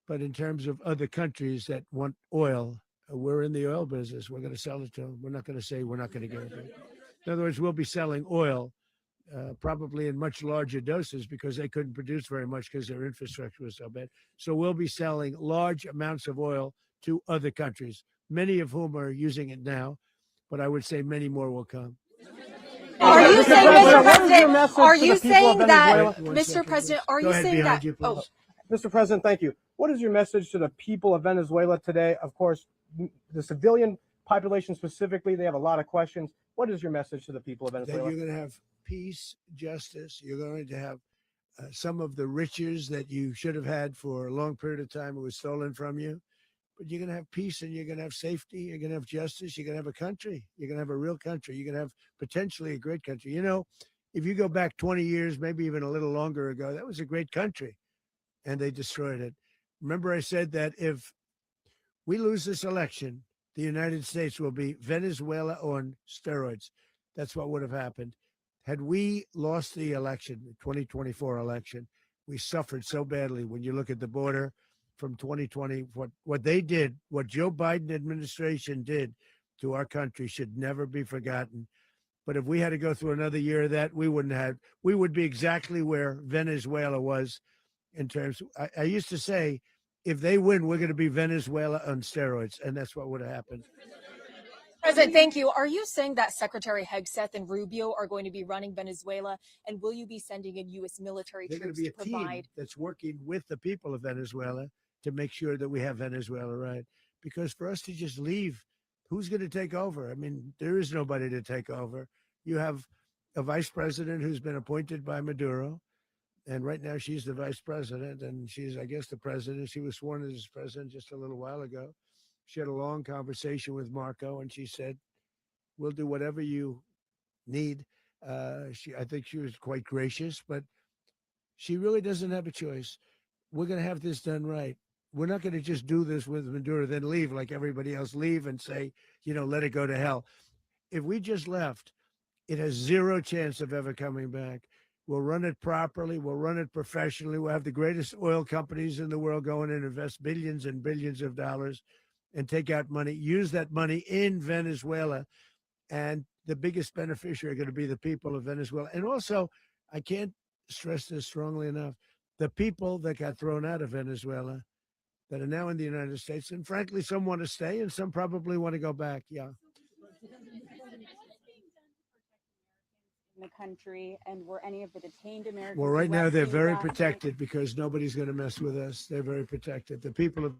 Speaker 1: But in terms of other countries that want oil, we're in the oil business. We're going to sell it to them. We're not going to say we're not going to give it to them. In other words, we'll be selling oil probably in much larger doses because they couldn't produce very much because their infrastructure was so bad. So we'll be selling large amounts of oil to other countries, many of whom are using it now, but I would say many more will come.
Speaker 7: are you saying, Mr. President, are you
Speaker 6: to the people of
Speaker 7: saying that,
Speaker 6: Venezuela?
Speaker 1: One
Speaker 7: Mr.
Speaker 1: second,
Speaker 7: President,
Speaker 1: please.
Speaker 7: are
Speaker 1: Go
Speaker 7: you
Speaker 1: ahead,
Speaker 7: saying
Speaker 1: behind
Speaker 7: that?
Speaker 1: you, please.
Speaker 6: Mr. President, thank you. What is your message to the people of Venezuela today? Of course, the civilian population specifically, they have a lot of questions. What is your message to the people of
Speaker 1: That
Speaker 6: Venezuela?
Speaker 1: you're going to have peace, justice. You're going to have some of the riches that you should have had for a long period of time. It was stolen from you. But you're going to have peace and you're going to have safety. You're going to have justice. You're going to have a country. You're going to have a real country. You're going to have potentially a great country. You know, if you go back 20 years, maybe even a little longer ago, that was a great country and they destroyed it. Remember, I said that if we lose this election, the United States will be Venezuela on steroids. That's what would have happened. Had we lost the election, the 2024 election, we suffered so badly. When you look at the border from 2020, what they did, what Joe Biden administration did to our country should never be forgotten. But if we had to go through another year of that, we would be exactly where Venezuela was in terms. I used to say, if they win, we're going to be Venezuela on steroids, and that's what would have happened.
Speaker 7: President, thank you. Are you saying that Secretary Hegseth and Rubio are going to be running Venezuela, and will you be sending in U.S. military
Speaker 1: They're going to
Speaker 7: troops
Speaker 1: be
Speaker 7: to
Speaker 1: a team
Speaker 7: provide?
Speaker 1: that's working with the people of Venezuela to make sure that we have Venezuela right. Because for us to just leave, who's going to take over? I mean, there is nobody to take over. You have a vice president who's been appointed by Maduro. And right now she's the vice president and she's, I guess, the president. She was sworn as president just a little while ago. She had a long conversation with Marco and she said, we'll do whatever you need. I think she was quite gracious, but she really doesn't have a choice. We're going to have this done right. We're not going to just do this with Maduro, then leave like everybody else, leave and say, let it go to hell. If we just left, it has zero chance of ever coming back. We'll run it properly. We'll run it professionally. We'll have the greatest oil companies in the world go in and invest billions and billions of dollars and take out money, use that money in Venezuela. And the biggest beneficiary are going to be the people of Venezuela. And also, I can't stress this strongly enough, the people that got thrown out of Venezuela that are now in the United States. And frankly, some want to stay and some probably want to go back. Yeah.
Speaker 13: In the country, and were any of the detained Americans?
Speaker 1: Well, right now they're
Speaker 13: arrested
Speaker 1: very
Speaker 13: last night?
Speaker 1: protected because nobody's going to mess with us. They're very protected. The people of,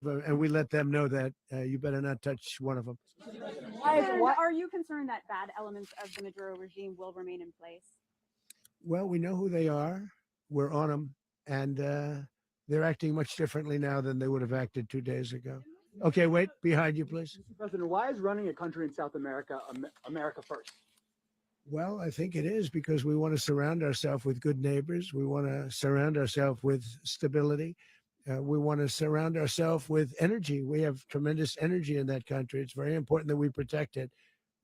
Speaker 1: and we let them know that you better not touch one of them.
Speaker 13: And are you concerned that bad elements of the Maduro regime will remain in place?
Speaker 1: Well, we know who they are. We're on them, and they're acting much differently now than they would have acted 2 days ago. Okay, wait, behind you, please.
Speaker 14: Mr. President, why is running a country in South America America first?
Speaker 1: Well, I think it is because we want to surround ourselves with good neighbors. We want to surround ourselves with stability. We want to surround ourselves with energy. We have tremendous energy in that country. It's very important that we protect it.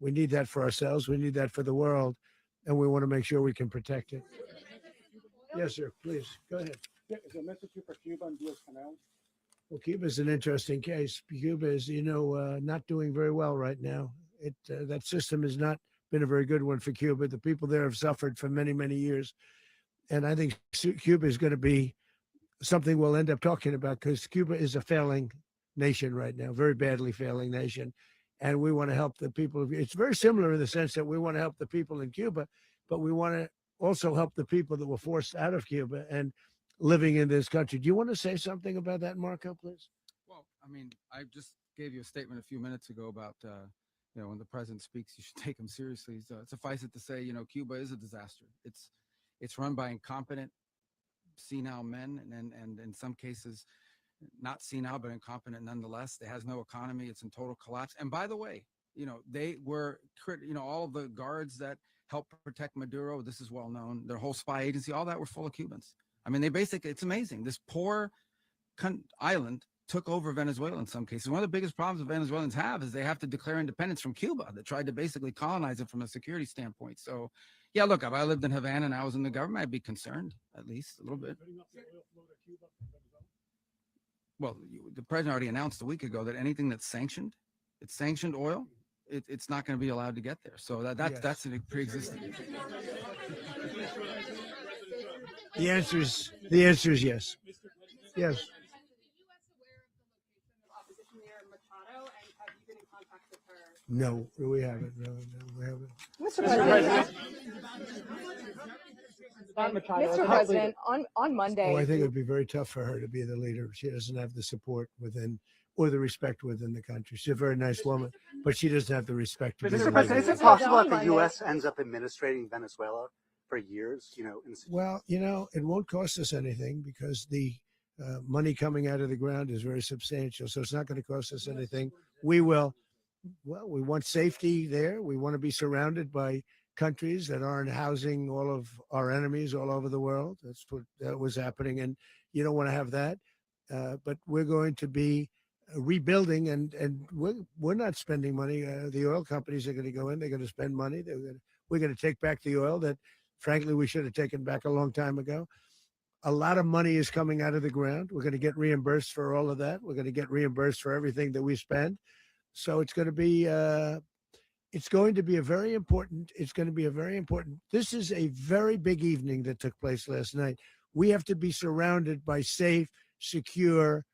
Speaker 1: We need that for ourselves. We need that for the world. And we want to make sure we can protect it. Yes, sir. Please, go ahead.
Speaker 14: Is there a message here for Cuba and Diaz-Canel?
Speaker 1: Well, Cuba is an interesting case. Cuba is, not doing very well right now. That system has not been a very good one for Cuba. The people there have suffered for many, many years. And I think Cuba is going to be something we'll end up talking about because Cuba is a failing nation right now, very badly failing nation. And we want to help the people. It's very similar in the sense that we want to help the people in Cuba, but we want to also help the people that were forced out of Cuba and living in this country. Do you want to say something about that, Marco, please?
Speaker 4: Well, I mean, I just gave you a statement a few minutes ago about when the president speaks, you should take him seriously. So suffice it to say, Cuba is a disaster. It's run by incompetent, senile men, and in some cases, not senile, but incompetent nonetheless. It has no economy. It's in total collapse. And by the way, they were, all of the guards that helped protect Maduro, this is well known, their whole spy agency, all that were full of Cubans. I mean, it's amazing. This poor island took over Venezuela in some cases. One of the biggest problems the Venezuelans have is they have to declare independence from Cuba that tried to basically colonize it from a security standpoint. So, yeah, look, if I lived in Havana and I was in the government, I'd be concerned, at least a little bit. Well, the president already announced a week ago that anything that's sanctioned, it's sanctioned oil, it's not going to be allowed to get there. So that's a pre-existing.
Speaker 1: The answer is yes. Yes. No, we haven't. No, we haven't.
Speaker 10: Mr. President.
Speaker 6: Mr.
Speaker 10: President, on Monday.
Speaker 1: Oh, I think it would be very tough for her to be the leader. She doesn't have the support within or the respect within the country. She's a very nice woman, but she doesn't have the respect. To be
Speaker 14: Mr.
Speaker 1: the
Speaker 14: President,
Speaker 1: leader.
Speaker 14: is it possible that the U.S. ends up administrating Venezuela for years?
Speaker 1: Well, it won't cost us anything because the money coming out of the ground is very substantial. So it's not going to cost us anything. We will. Well, we want safety there. We want to be surrounded by countries that aren't housing all of our enemies all over the world. That's what that was happening. And you don't want to have that. But we're going to be rebuilding and we're not spending money. The oil companies are going to go in. They're going to spend money. We're going to take back the oil that, frankly, we should have taken back a long time ago. A lot of money is coming out of the ground. We're going to get reimbursed for all of that. We're going to get reimbursed for everything that we spend. So it's going to be a very important. This is a very big evening that took place last night. We have to be surrounded by safe, secure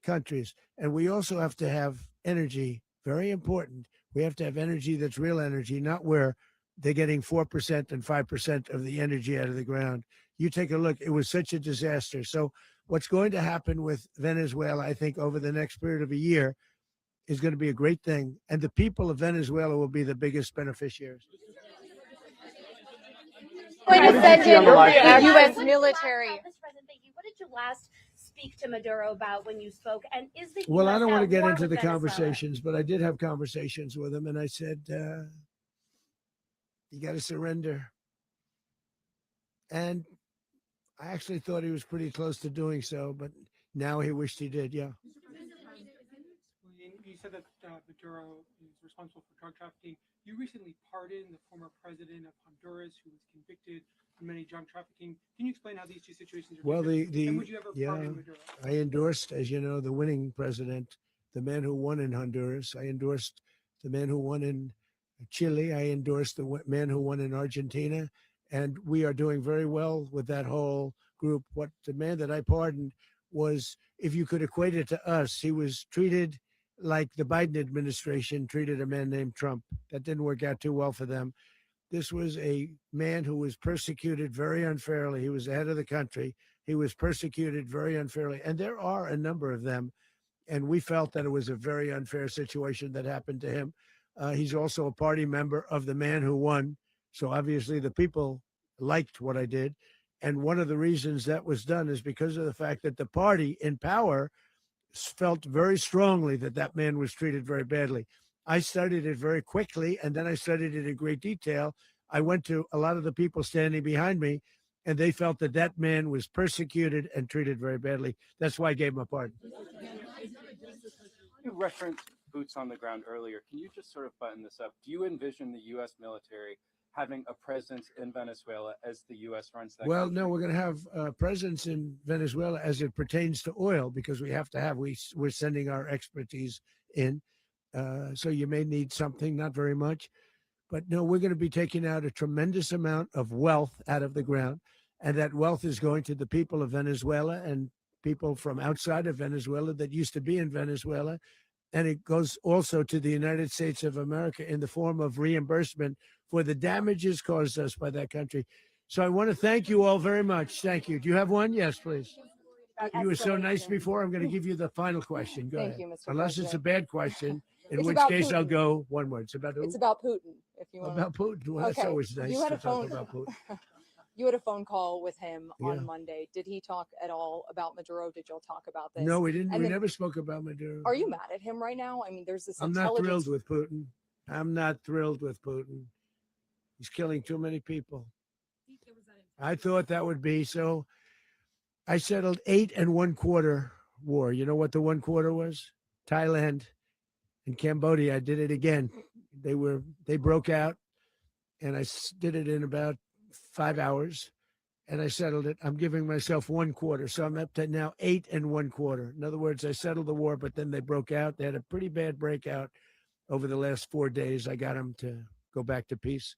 Speaker 1: countries. And we also have to have energy, very important. We have to have energy that's real energy, not where they're getting 4% and 5% of the energy out of the ground. You take a look, it was such a disaster. So what's going to happen with Venezuela, I think, over the next period of a year is going to be a great thing. And the people of Venezuela will be the biggest beneficiaries.
Speaker 10: Going to send in the U.S. military.
Speaker 15: Mr. President, thank you. What did you last speak to Maduro about when you spoke? And is the
Speaker 1: Well,
Speaker 15: US
Speaker 1: I don't want to
Speaker 15: at
Speaker 1: get
Speaker 15: war
Speaker 1: into
Speaker 15: with
Speaker 1: the
Speaker 15: Venezuela?
Speaker 1: conversations, but I did have conversations with him, and I said, you got to surrender. And I actually thought he was pretty close to doing so, but now he wished he did, yeah.
Speaker 16: You said that Maduro is responsible for drug trafficking. You recently pardoned the former president of Honduras who was convicted of many drug trafficking. Can you explain how these two situations are
Speaker 1: Well,
Speaker 16: different? And would you ever
Speaker 1: yeah,
Speaker 16: pardon Maduro?
Speaker 1: I endorsed, as you know, the winning president, the man who won in Honduras. I endorsed the man who won in Chile. I endorsed the man who won in Argentina. And we are doing very well with that whole group. What the man that I pardoned was, if you could equate it to us, he was treated like the Biden administration treated a man named Trump. That didn't work out too well for them. This was a man who was persecuted very unfairly. He was the head of the country. He was persecuted very unfairly. And there are a number of them. And we felt that it was a very unfair situation that happened to him. He's also a party member of the man who won. So obviously the people liked what I did. And one of the reasons that was done is because of the fact that the party in power felt very strongly that that man was treated very badly. I studied it very quickly, and then I studied it in great detail. I went to a lot of the people standing behind me, and they felt that that man was persecuted and treated very badly. That's why I gave him a pardon.
Speaker 11: You referenced boots on the ground earlier. Can you just sort of button this up? Do you envision the U.S. military having a presence in Venezuela as the U.S. runs that
Speaker 1: Well,
Speaker 11: country?
Speaker 1: no, we're going to have a presence in Venezuela as it pertains to oil, because we have to have, we're sending our expertise in. So you may need something, not very much. But no, we're going to be taking out a tremendous amount of wealth out of the ground. And that wealth is going to the people of Venezuela and people from outside of Venezuela that used to be in Venezuela. And it goes also to the United States of America in the form of reimbursement for the damages caused us by that country. So I want to thank you all very much. Thank you. Do you have one? Yes, please. You were so nice before. I'm going to give you the final question. Go
Speaker 10: Thank
Speaker 1: ahead.
Speaker 10: you, Mr.
Speaker 1: Unless it's a
Speaker 10: President.
Speaker 1: bad question, In
Speaker 7: It's
Speaker 1: which
Speaker 7: about
Speaker 1: case, I'll
Speaker 7: Putin.
Speaker 1: go one word. It's about who?
Speaker 7: It's about Putin. If you want
Speaker 1: About Putin. Well, that's always nice
Speaker 7: You had
Speaker 1: to
Speaker 7: a
Speaker 1: talk
Speaker 7: phone.
Speaker 1: about Putin.
Speaker 7: You had a phone call with him
Speaker 1: Yeah.
Speaker 7: on Monday. Did he talk at all about Maduro? Did y'all talk about this?
Speaker 1: No, we didn't.
Speaker 7: And
Speaker 1: We
Speaker 7: then,
Speaker 1: never spoke about Maduro.
Speaker 7: are you mad at him right now? I mean, there's this
Speaker 1: I'm not
Speaker 7: intelligence.
Speaker 1: thrilled with Putin. I'm not thrilled with Putin. He's killing too many people. I thought that would be so. I settled 8 1/4 war. You know what the 1/4 was? Thailand and Cambodia. I did it again. They broke out, and I did it in about 5 hours, and I settled it. I'm giving myself 1/4, so I'm up to now 8 1/4. In other words, I settled the war, but then they broke out. They had a pretty bad breakout over the last 4 days. I got them to go back to peace,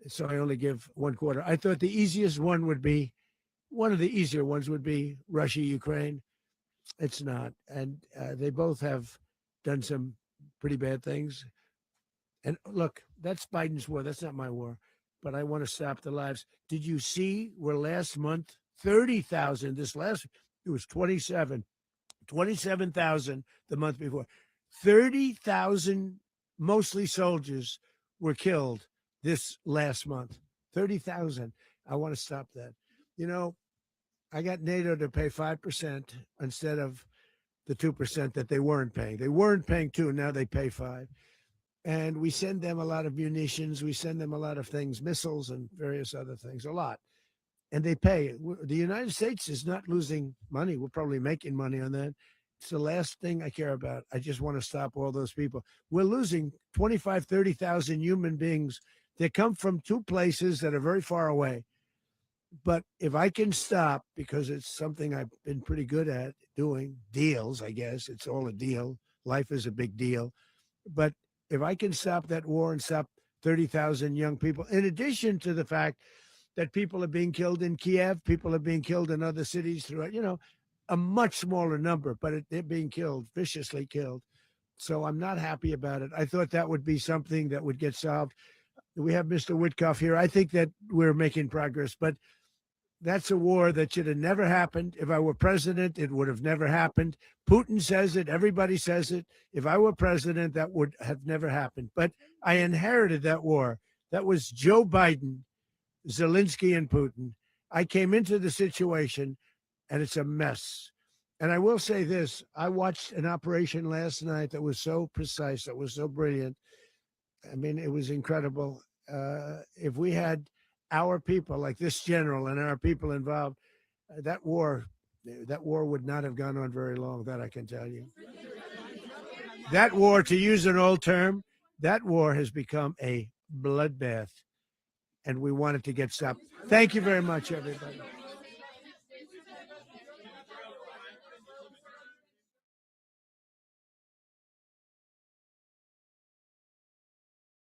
Speaker 1: so I only give 1/4. I thought the easiest one would be. One of the easier ones would be Russia, Ukraine. It's not. And they both have done some pretty bad things. And look, that's Biden's war. That's not my war. But I want to stop the lives. Did you see where last month, 30,000, it was 27,000 the month before. 30,000, mostly soldiers, were killed this last month. 30,000. I want to stop that. You know, I got NATO to pay 5% instead of the 2% that they weren't paying. They weren't paying 2, now they pay 5. And we send them a lot of munitions. We send them a lot of things, missiles and various other things, a lot. And they pay. The United States is not losing money. We're probably making money on that. It's the last thing I care about. I just want to stop all those people. We're losing 25, 30,000 human beings that come from 2 places that are very far away. But if I can stop, because it's something I've been pretty good at doing, deals, I guess. It's all a deal. Life is a big deal. But if I can stop that war and stop 30,000 young people, in addition to the fact that people are being killed in Kiev, people are being killed in other cities throughout, a much smaller number, but they're being killed, viciously killed. So I'm not happy about it. I thought that would be something that would get solved. We have Mr. Witkoff here. I think that we're making progress, but that's a war that should have never happened. If I were president, it would have never happened. Putin says it. Everybody says it. If I were president, that would have never happened. But I inherited that war. That was Joe Biden, Zelensky, and Putin. I came into the situation, and it's a mess. And I will say this. I watched an operation last night that was so precise, that was so brilliant. I mean, it was incredible. If we had our people, like this general and our people involved, that war would not have gone on very long, that I can tell you. That war, to use an old term, that war has become a bloodbath, and we want it to get stopped. Thank you very much, everybody.